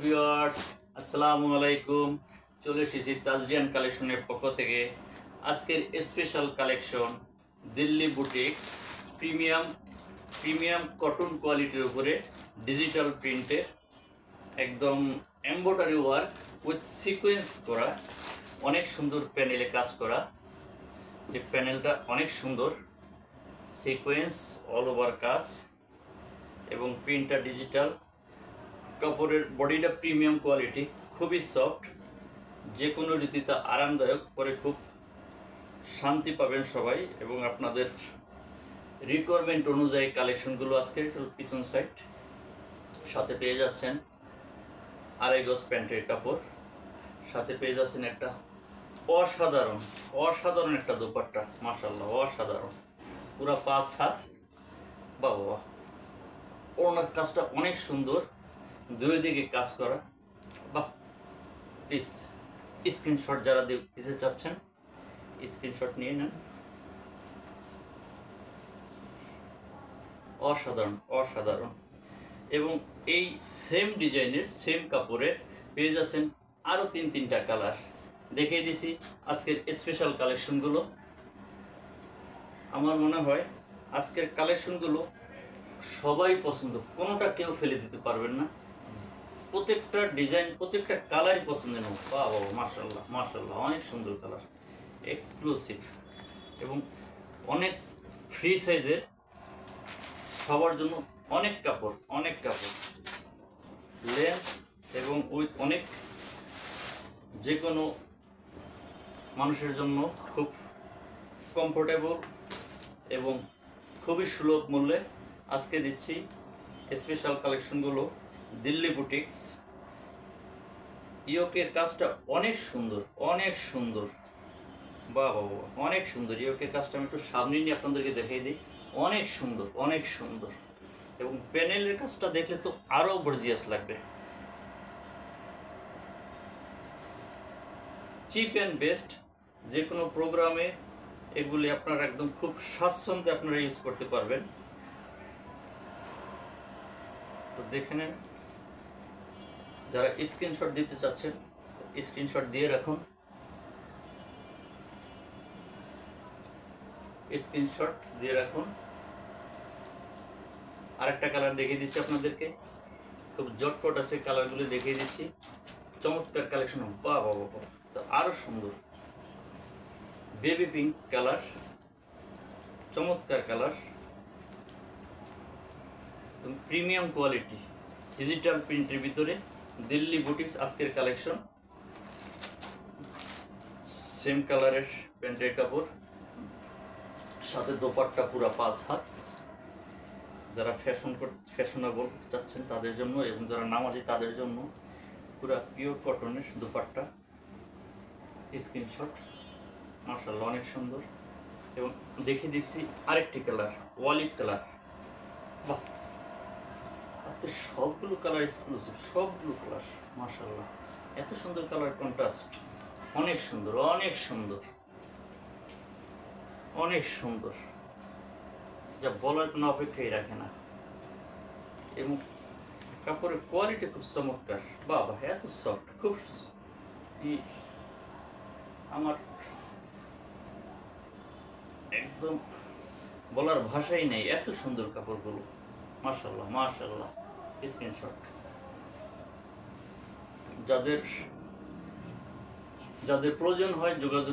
Viewers, আসসালামু আলাইকুম। চলে এসেছি তাজরিয়ান কালেকশনের পক্ষ থেকে। আজকের special collection Delhi boutiques premium cotton কোয়ালিটির উপরে ডিজিটাল প্রিন্টের একদম এমব্রয়ডারি ওয়ার্ক উইথ সিকোয়েন্স করা, অনেক সুন্দর প্যানেলে কাজ করা। যে প্যানেলটা অনেক সুন্দর, সিকোয়েন্স অল ওভার কাজ এবং প্রিন্টটা ডিজিটাল। কাপড়ের বডিটা প্রিমিয়াম কোয়ালিটি, খুবই সফট, যে কোনো রীতিতে আরামদায়ক, পরে খুব শান্তি পাবেন সবাই। এবং আপনাদের রিকোয়ারমেন্ট অনুযায়ী কালেকশনগুলো আজকে পিছন সাইড সাথে পেয়ে যাচ্ছেন 2.5 গজ প্যান্টের কাপড়, সাথে পেয়ে যাচ্ছেন একটা অসাধারণ একটা দোপাট্টা। মাশাআল্লাহ, অসাধারণ, পুরা 5 হাত। বাবা, ওনার কাজটা অনেক সুন্দর, দুই দিকে কাজ করা। বাহ, প্লিজ স্ক্রিনশট যারা দিতে চাচ্ছেন স্ক্রিনশট নিয়ে নেন। অসাধারণ। এবং এই সেম ডিজাইনের সেম কাপড়ের পেয়ে যাচ্ছেন আরও 3-3টা কালার। দেখিয়ে দিছি আজকের স্পেশাল কালেকশনগুলো। আমার মনে হয় আজকের কালেকশনগুলো সবাই পছন্দ, কোনোটা কেউ ফেলে দিতে পারবেন না। প্রত্যেকটা ডিজাইন, প্রত্যেকটা কালারই পছন্দের হোক। বাবা, মাশাআল্লাহ, অনেক সুন্দর কালার, এক্সক্লুসিভ এবং অনেক ফ্রি সাইজের, সবার জন্য অনেক কাপড় লেন্থ এবং উইথ অনেক, যে কোনো মানুষের জন্য খুব কমফোর্টেবল এবং খুবই সুলভ মূল্যে আজকে দিচ্ছি স্পেশাল কালেকশনগুলো। দিল্লি বুটিক্স ইয়োকের কাজটা অনেক সুন্দর। বাহ, অনেক সুন্দর। ইয়োকের কাজটা আমি একটু সামনে নিয়ে আপনাদেরকে দেখিয়ে দিই। অনেক সুন্দর এবং প্যানেলের কাজটা দেখলে তো আরও গর্জিয়াস লাগবে। চিপ অ্যান্ড বেস্ট, যে কোনো প্রোগ্রামে এগুলি আপনারা একদম খুব স্বাচ্ছন্দ্যে আপনারা ইউজ করতে পারবেন। তো দেখে নেন, যারা স্ক্রিনশট দিতে চাচ্ছেন স্ক্রিনশট দিয়ে রাখুন। আরেকটা কালার দেখিয়ে দিচ্ছি আপনাদেরকে, খুব জটপট আছে, কালারগুলো দেখিয়ে দিচ্ছি। চমৎকার কালেকশন, বাহ, তো আরও সুন্দর। বেবি পিঙ্ক কালার, চমৎকার কালার, প্রিমিয়াম কোয়ালিটি ডিজিটাল প্রিন্টের ভিতরে দিল্লি বুটিক্স আজকের কালেকশন। সেম কালারের প্যান্টের কাপড়, সাথে দোপাট্টা পুরা 5 হাত। যারা ফ্যাশনেবল চাচ্ছেন তাদের জন্য এবং যারা নামাজি তাদের জন্য পুরা পিওর কটনের দোপাট্টা। স্ক্রিনশট, মাশাআল্লাহ, অনেক সুন্দর। এবং দেখে দিচ্ছি আরেকটি কালার, অলিভ কালার। বাহ, আজকে সবগুলো কালার এক্সক্লুসিভ, সবগুলো কালার মাশাআল্লাহ, এত সুন্দর কালার কন্ট্রাস্ট, অনেক সুন্দর, যা বলার কোনো অপেক্ষাই রাখে না। এবং কাপড়ের কোয়ালিটি খুব চমৎকার। বাবা, এত সফট, খুব আমার একদম বলার ভাষাই নেই, এত সুন্দর কাপড়গুলো। মাশাআল্লাহ। স্ক্রিনশট, যাদের প্রয়োজন হয় যোগাযোগ